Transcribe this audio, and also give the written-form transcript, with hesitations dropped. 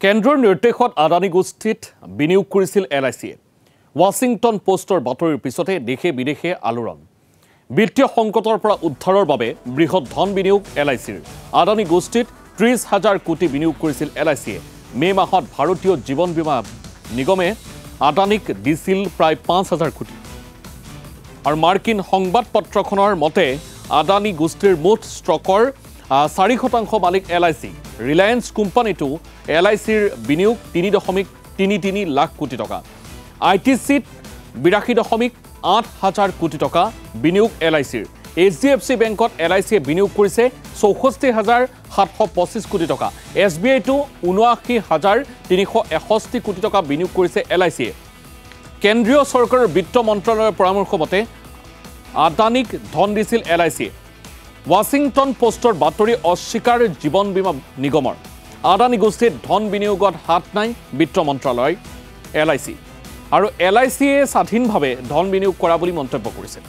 কেন্দ্ৰৰ নিৰ্দেশত আদানী গোষ্ঠীত বিনিয়োগ কৰিছিল LICয়ে। ৱাশ্বিংটন পোষ্টৰ বাতৰিৰ পিছতে দেশে বিদেশে আলোড়ন। বিত্তীয় সংকটৰ পৰা উদ্ধাৰৰ বাবে বৃহৎ ধন বিনিয়োগ LICৰ। আদানী গোষ্ঠীত 30,000 কোটি বিনিয়োগ কৰিছিল LICয়ে। মে মাহত ভাৰতীয় জীৱন বীমা নিগমে আদানীক দিছিল প্ৰায় 5,000 কোটি। আৰু মাৰ্কিন সংবাদপত্ৰখনৰ মতে আদানী গোষ্ঠীৰ মুঠ ষ্টকৰ 4% মালিক LIC। ৰিলায়েন্স কোম্পানীটো LICৰ বিনিয়োগ 3.33 লাখ কোটি টকা। ITCত 82.8 কোটি টকা বিনিয়োগ LICৰ। HDFC বেংকত LICয়ে বিনিয়োগ কৰিছে 64,725 কোটি টকা। SBIতো 79,361 কোটি টকা বিনিয়োগ কৰিছে LICয়ে। কেন্দ্ৰীয় চৰকাৰৰ বিত্ত মন্ত্ৰালয়ৰ পৰামৰ্শ মতে আদানীক ধন দিছিল LICয়ে। ৱাশ্বিংটন পোষ্টৰ বাতৰি অস্বীকাৰ জীৱন বীমা নিগমৰ। আদানী গোষ্ঠীত ধন বিনিয়োগত হাত নাই বিত্ত মন্ত্ৰালয় LIC। আৰু LICয়ে স্বাধীনভাৱে ধন বিনিয়োগ কৰা বুলি মন্তব্য কৰিছে।